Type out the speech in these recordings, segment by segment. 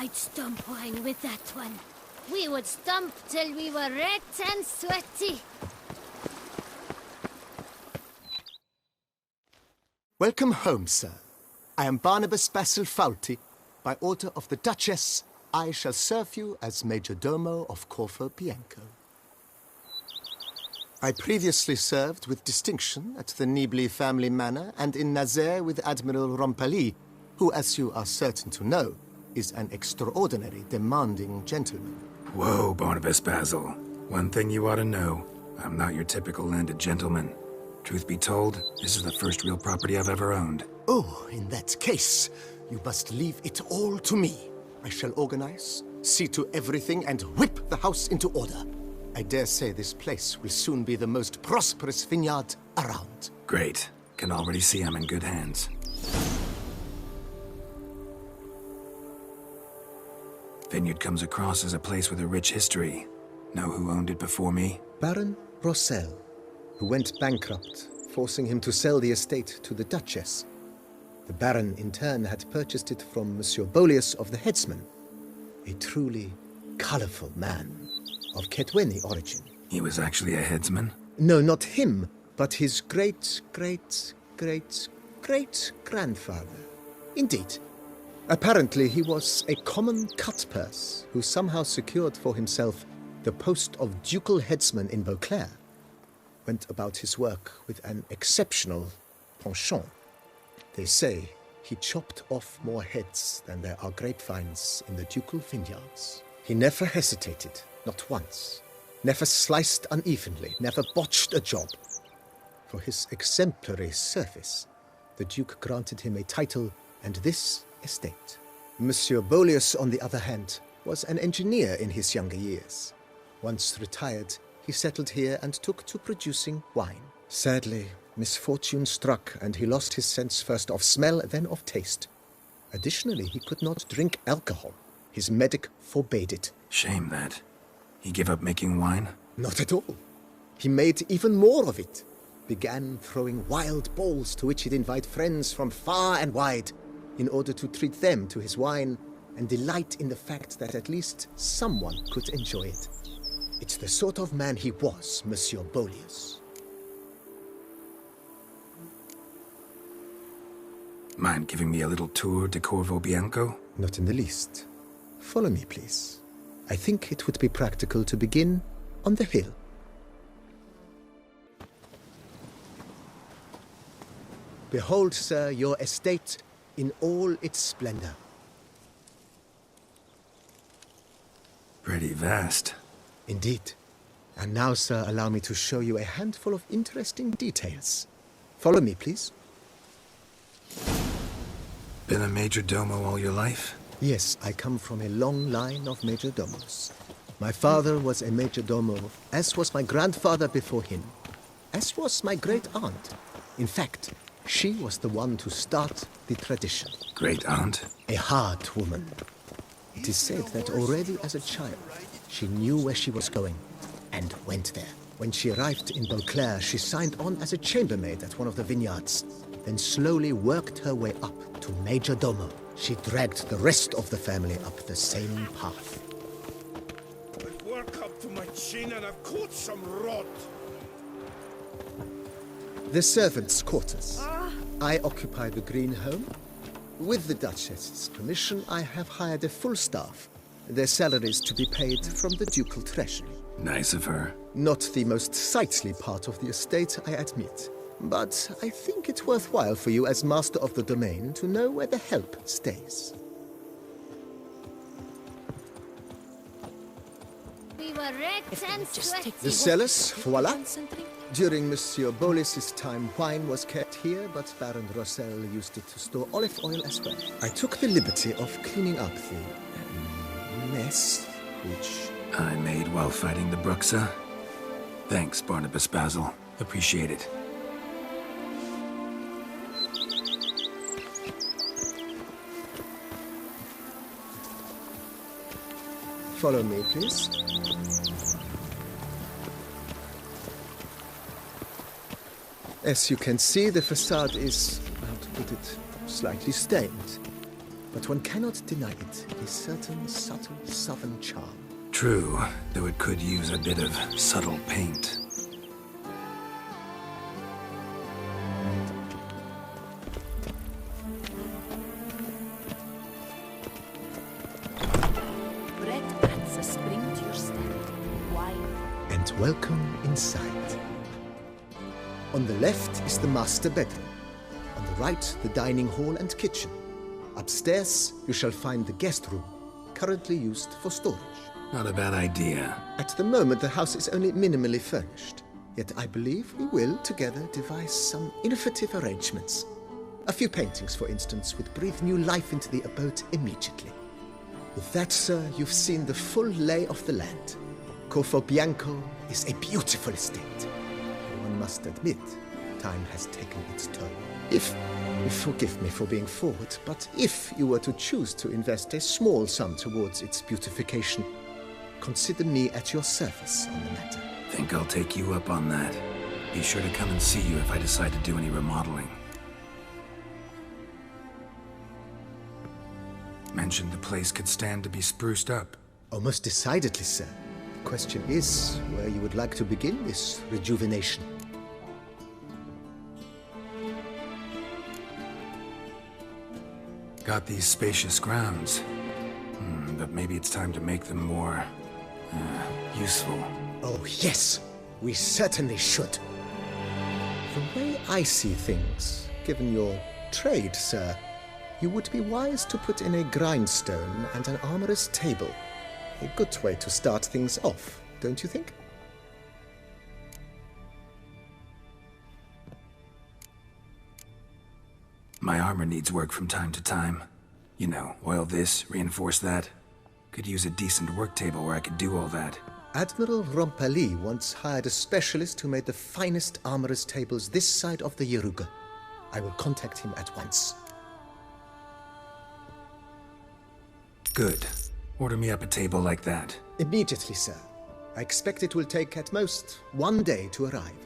I'd stump wine with that one. We would stump till we were red and sweaty. Welcome home, sir. I am Barnabas Basil Faulty. By order of the Duchess, I shall serve you as Majordomo of Corvo Bianco. I previously served with distinction at the Nibli family manor and in Nazaire with Admiral Rompali, who, as you are certain to know, is an extraordinary demanding gentleman. Whoa, Barnabas Basil. One thing you ought to know. I'm not your typical landed gentleman. Truth be told, this is the first real property I've ever owned. Oh, in that case, you must leave it all to me. I shall organize, see to everything, and whip the house into order. I dare say this place will soon be the most prosperous vineyard around. Great. Can already see I'm in good hands. Vineyard comes across as a place with a rich history. Know who owned it before me? Baron Rossel, who went bankrupt, forcing him to sell the estate to the Duchess. The Baron, in turn, had purchased it from Monsieur Bolius of the Headsman, a truly colorful man of Ketweni origin. He was actually a headsman? No, not him, but his great-great-great-great-grandfather. Indeed. Apparently, he was a common cutpurse who somehow secured for himself the post of ducal headsman in Beauclair. Went about his work with an exceptional penchant. They say he chopped off more heads than there are grapevines in the ducal vineyards. He never hesitated, not once. Never sliced unevenly, never botched a job. For his exemplary service, the Duke granted him a title and this estate. Monsieur Bolius, on the other hand, was an engineer in his younger years. Once retired, he settled here and took to producing wine. Sadly, misfortune struck and he lost his sense first of smell, then of taste. Additionally, he could not drink alcohol. His medic forbade it. Shame that. He gave up making wine? Not at all. He made even more of it. Began throwing wild balls to which he'd invite friends from far and wide in order to treat them to his wine and delight in the fact that at least someone could enjoy it. It's the sort of man he was, Monsieur Bolius. Mind giving me a little tour de Corvo Bianco? Not in the least. Follow me, please. I think it would be practical to begin on the hill. Behold, sir, your estate in all its splendor. Pretty vast. Indeed. And now, sir, allow me to show you a handful of interesting details. Follow me, please. Been a majordomo all your life? Yes, I come from a long line of majordomos. My father was a majordomo, as was my grandfather before him, as was my great-aunt. In fact, she was the one to start the tradition. Great-aunt? A hard woman. It is said that already as a child, she knew where she was going, and went there. When she arrived in Beauclair, she signed on as a chambermaid at one of the vineyards, then slowly worked her way up to Majordomo. She dragged the rest of the family up the same path. I've worked up to my chin and I've caught some rot. The servants' quarters. I occupy the green home. With the Duchess's permission, I have hired a full staff. Their salaries to be paid from the ducal treasury. Nice of her. Not the most sightly part of the estate, I admit. But I think it's worthwhile for you as master of the domain to know where the help stays. We were wrecked and sweaty. The cellars, voila. During Monsieur Bolis's time, wine was kept here, but Baron Rossel used it to store olive oil as well. I took the liberty of cleaning up the mess, which I made while fighting the Bruxa. Thanks, Barnabas Basil. Appreciate it. Follow me, please. As you can see, the facade is, how to put it, slightly stained. but one cannot deny it a certain subtle southern charm. True, though it could use a bit of subtle paint. Bread adds a spring to your step. Wine. And welcome inside. On the left is the master bedroom. On the right, the dining hall and kitchen. Upstairs, you shall find the guest room, currently used for storage. Not a bad idea. At the moment, the house is only minimally furnished. Yet I believe we will, together, devise some innovative arrangements. A few paintings, for instance, would breathe new life into the abode immediately. With that, sir, you've seen the full lay of the land. Corfo Bianco is a beautiful estate. One must admit, time has taken its toll. Forgive me for being forward, but if you were to choose to invest a small sum towards its beautification, consider me at your service on the matter. Think I'll take you up on that. Be sure to come and see you if I decide to do any remodeling. Mentioned the place could stand to be spruced up. Oh, most decidedly, sir. The question is where you would like to begin this rejuvenation. Got these spacious grounds. But maybe it's time to make them more... useful. Oh, yes. We certainly should. The way I see things, given your trade, sir, you would be wise to put in a grindstone and an armorer's table. A good way to start things off, don't you think? My armor needs work from time to time. You know, oil this, reinforce that. Could use a decent work table where I could do all that. Admiral Rompali once hired a specialist who made the finest armorer's tables this side of the Yaruga. I will contact him at once. Good. Order me up a table like that. Immediately, sir. I expect it will take at most 1 day to arrive.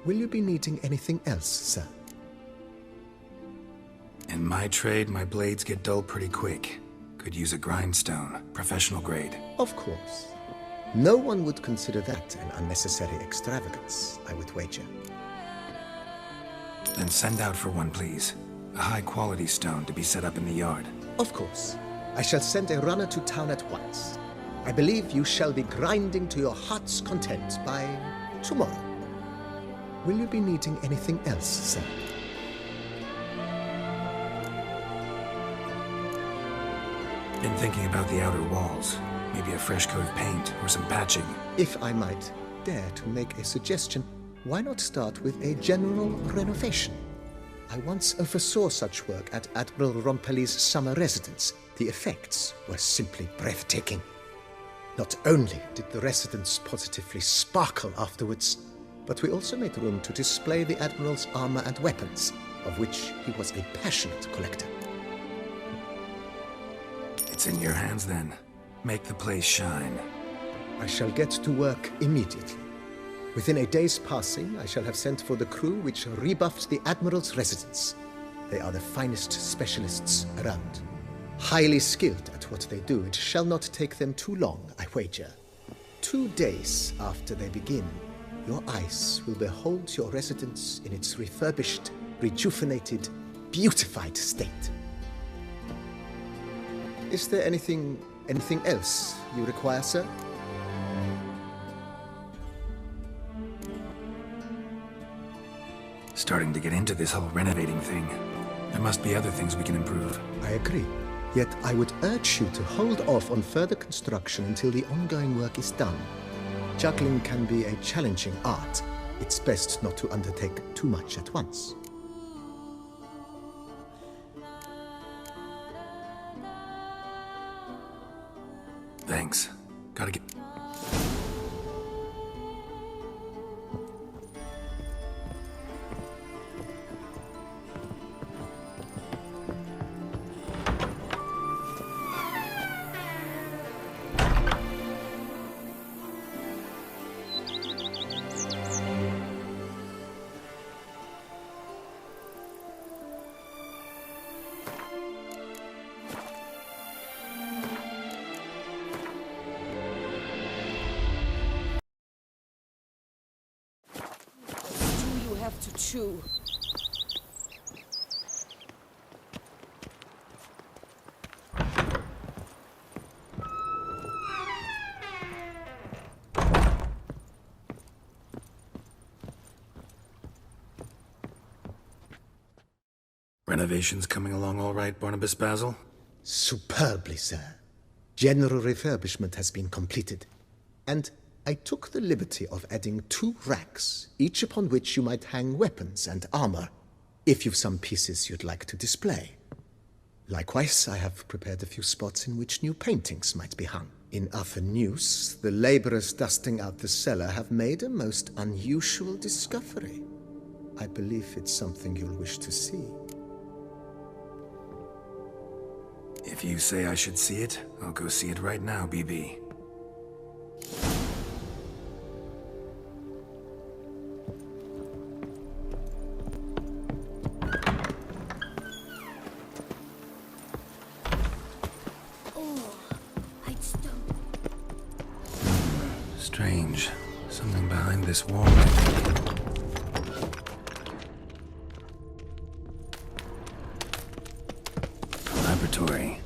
Will you be needing anything else, sir? In my trade, my blades get dull pretty quick. Could use a grindstone, professional grade. Of course. No one would consider that an unnecessary extravagance, I would wager. Then send out for one, please. A high-quality stone to be set up in the yard. Of course. I shall send a runner to town at once. I believe you shall be grinding to your heart's content by tomorrow. Will you be needing anything else, sir? Been thinking about the outer walls. Maybe a fresh coat of paint or some patching. If I might dare to make a suggestion, why not start with a general renovation? I once oversaw such work at Admiral Rompeli's summer residence. The effects were simply breathtaking. Not only did the residence positively sparkle afterwards, but we also made room to display the Admiral's armor and weapons, of which he was a passionate collector. It's in your hands then. Make the place shine. I shall get to work immediately. Within a day's passing, I shall have sent for the crew which rebuffed the Admiral's residence. They are the finest specialists around. Highly skilled at what they do, it shall not take them too long, I wager. 2 days after they begin, your eyes will behold your residence in its refurbished, rejuvenated, beautified state. Is there anything else you require, sir? Starting to get into this whole renovating thing. There must be other things we can improve. I agree. Yet I would urge you to hold off on further construction until the ongoing work is done. Juggling can be a challenging art. It's best not to undertake too much at once. Thanks. Gotta get... chew. Renovations coming along all right, Barnabas Basil? Superbly, sir. General refurbishment has been completed. And I took the liberty of adding 2 racks, each upon which you might hang weapons and armor, if you've some pieces you'd like to display. Likewise, I have prepared a few spots in which new paintings might be hung. In other news, the laborers dusting out the cellar have made a most unusual discovery. I believe it's something you'll wish to see. If you say I should see it, I'll go see it right now, BB. Strange. Something behind this wall. Laboratory.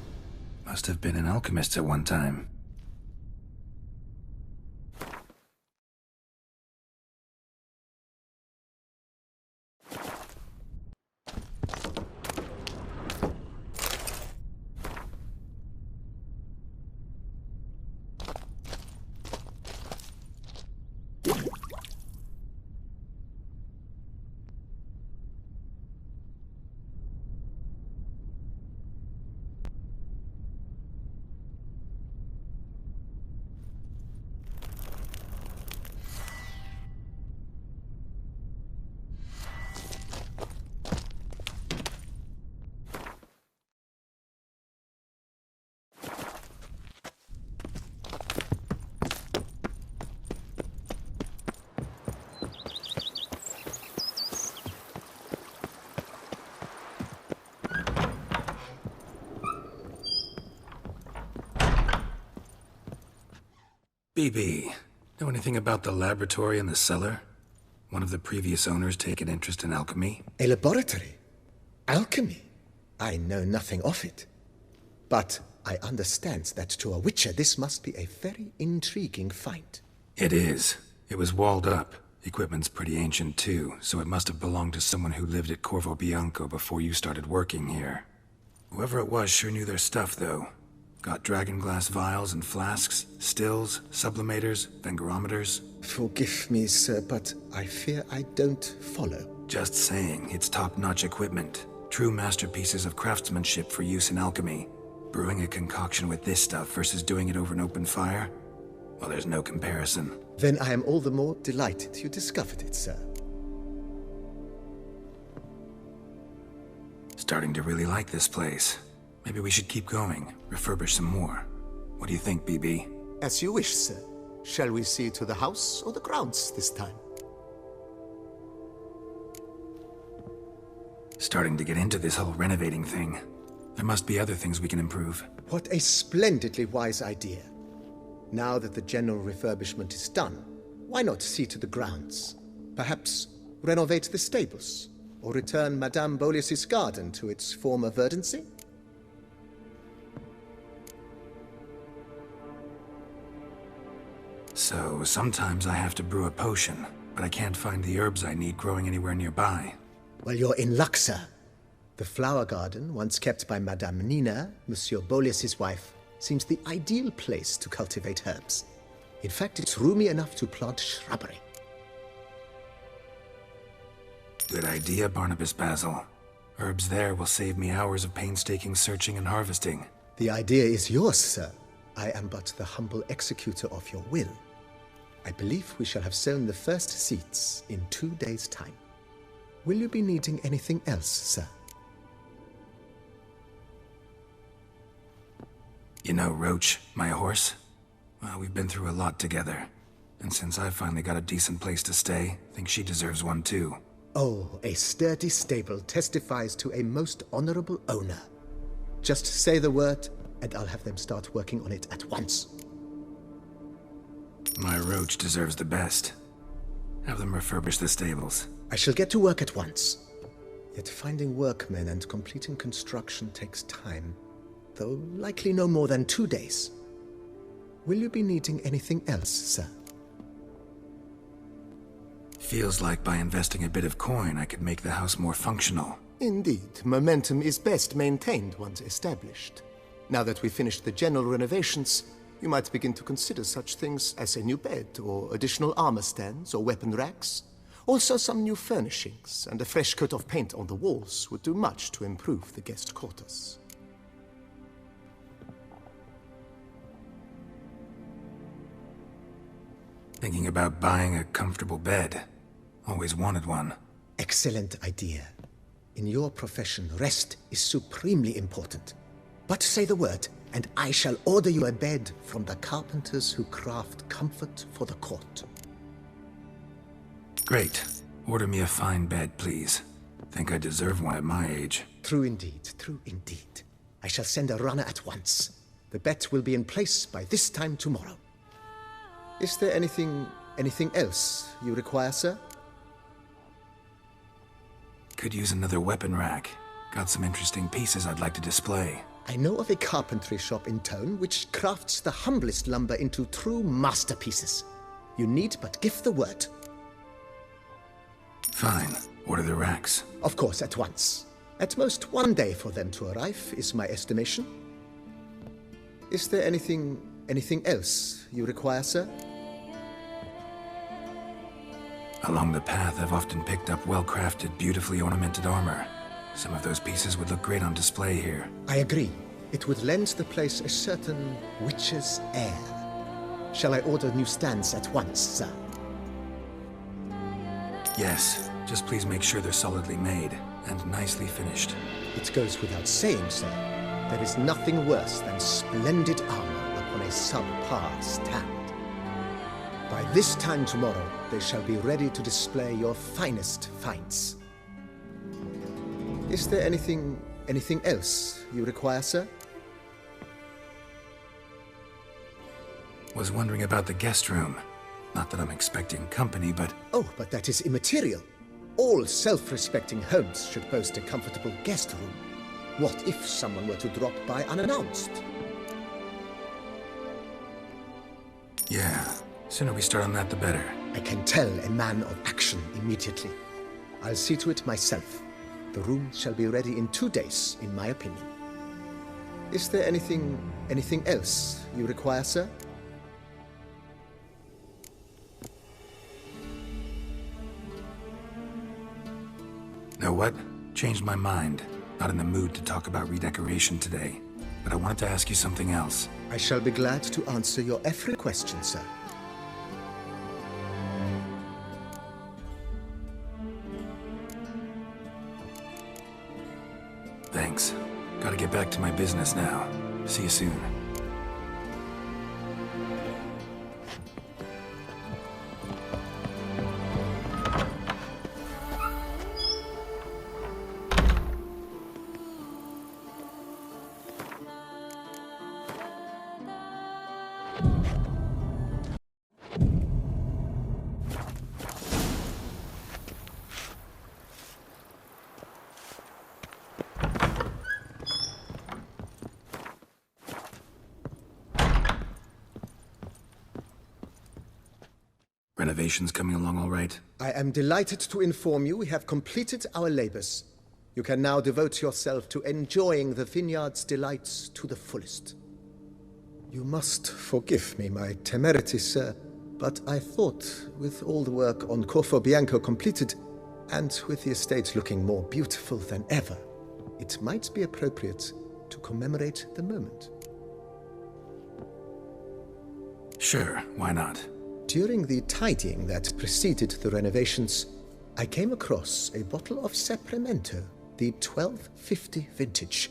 Must have been an alchemist at one time. BB, know anything about the laboratory in the cellar? One of the previous owners take an interest in alchemy? A laboratory? Alchemy? I know nothing of it. But I understand that to a witcher this must be a very intriguing find. It is. It was walled up. Equipment's pretty ancient too, so it must have belonged to someone who lived at Corvo Bianco before you started working here. Whoever it was sure knew their stuff, though. Got dragonglass vials and flasks, stills, sublimators, vengerometers. Forgive me, sir, but I fear I don't follow. Just saying, it's top-notch equipment. True masterpieces of craftsmanship for use in alchemy. Brewing a concoction with this stuff versus doing it over an open fire? Well, there's no comparison. Then I am all the more delighted you discovered it, sir. Starting to really like this place. Maybe we should keep going, refurbish some more. What do you think, BB? As you wish, sir. Shall we see to the house or the grounds this time? Starting to get into this whole renovating thing. There must be other things we can improve. What a splendidly wise idea. Now that the general refurbishment is done, why not see to the grounds? Perhaps renovate the stables, or return Madame Boleus's garden to its former verdancy? So, sometimes I have to brew a potion, but I can't find the herbs I need growing anywhere nearby. Well, you're in luck, sir. The flower garden, once kept by Madame Nina, Monsieur Boleus's wife, seems the ideal place to cultivate herbs. In fact, it's roomy enough to plant shrubbery. Good idea, Barnabas Basil. Herbs there will save me hours of painstaking searching and harvesting. The idea is yours, sir. I am but the humble executor of your will. I believe we shall have sown the first seeds in 2 days' time. Will you be needing anything else, sir? You know Roach, my horse? Well, we've been through a lot together. And since I finally got a decent place to stay, I think she deserves one too. Oh, a sturdy stable testifies to a most honorable owner. Just say the word, and I'll have them start working on it at once. My Roach deserves the best. Have them refurbish the stables. I shall get to work at once. Yet finding workmen and completing construction takes time, though likely no more than 2 days. Will you be needing anything else, sir? Feels like by investing a bit of coin, I could make the house more functional. Indeed, momentum is best maintained once established. Now that we've finished the general renovations, you might begin to consider such things as a new bed, or additional armor stands, or weapon racks. Also, some new furnishings and a fresh coat of paint on the walls would do much to improve the guest quarters. Thinking about buying a comfortable bed. Always wanted one. Excellent idea. In your profession, rest is supremely important. But say the word, and I shall order you a bed from the carpenters who craft comfort for the court. Great. Order me a fine bed, please. Think I deserve one at my age. True indeed, true indeed. I shall send a runner at once. The bet will be in place by this time tomorrow. Is there anything else you require, sir? Could use another weapon rack. Got some interesting pieces I'd like to display. I know of a carpentry shop in town which crafts the humblest lumber into true masterpieces. You need but give the word. Fine. Order the racks. Of course, at once. At most 1 day for them to arrive, is my estimation. Is there anything else you require, sir? Along the path, I've often picked up well-crafted, beautifully ornamented armor. Some of those pieces would look great on display here. I agree. It would lend the place a certain witch's air. Shall I order new stands at once, sir? Yes. Just please make sure they're solidly made and nicely finished. It goes without saying, sir. There is nothing worse than splendid armor upon a subpar stand. By this time tomorrow, they shall be ready to display your finest finds. Is there anything else you require, sir? Was wondering about the guest room. Not that I'm expecting company, but... Oh, but that is immaterial. All self-respecting homes should boast a comfortable guest room. What if someone were to drop by unannounced? Yeah. Sooner we start on that, the better. I can tell a man of action immediately. I'll see to it myself. The room shall be ready in 2 days, in my opinion. Is there anything else you require, sir? Know what? Changed my mind. Not in the mood to talk about redecoration today. But I wanted to ask you something else. I shall be glad to answer your every question, sir. Thanks. Gotta get back to my business now. See you soon. Renovations coming along all right? I am delighted to inform you we have completed our labors. You can now devote yourself to enjoying the vineyard's delights to the fullest. You must forgive me my temerity, sir, but I thought, with all the work on Corvo Bianco completed, and with the estate looking more beautiful than ever, it might be appropriate to commemorate the moment. Sure, why not? During the tidying that preceded the renovations, I came across a bottle of Sapramento, the 1250 vintage.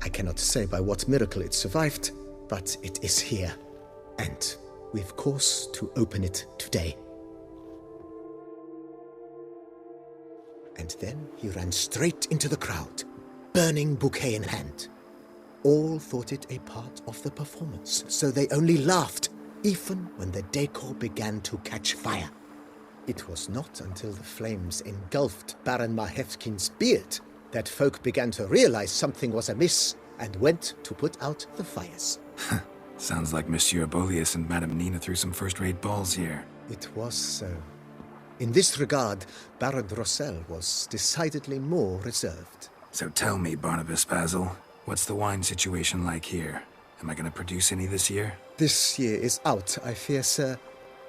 I cannot say by what miracle it survived, but it is here, and we've cause to open it today. And then he ran straight into the crowd, burning bouquet in hand. All thought it a part of the performance, so they only laughed, even when the decor began to catch fire. It was not until the flames engulfed Baron Mahevkin's beard that folk began to realize something was amiss and went to put out the fires. Sounds like Monsieur Bolius and Madame Nina threw some first-rate balls here. It was so. In this regard, Baron Rossel was decidedly more reserved. So tell me, Barnabas Basil, what's the wine situation like here? Am I gonna produce any this year? This year is out, I fear, sir.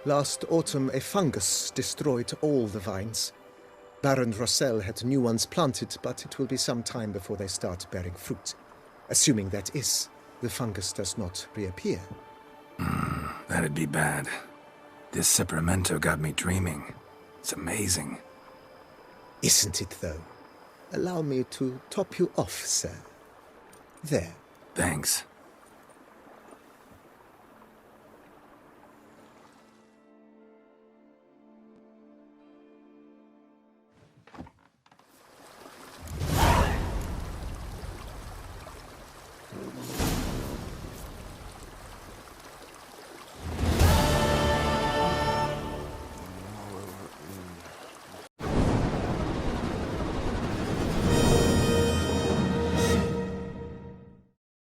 Last autumn, a fungus destroyed all the vines. Baron Rossel had new ones planted, but it will be some time before they start bearing fruit. Assuming, that is, the fungus does not reappear. That'd be bad. This Cyperamento got me dreaming. It's amazing. Isn't it, though? Allow me to top you off, sir. There. Thanks.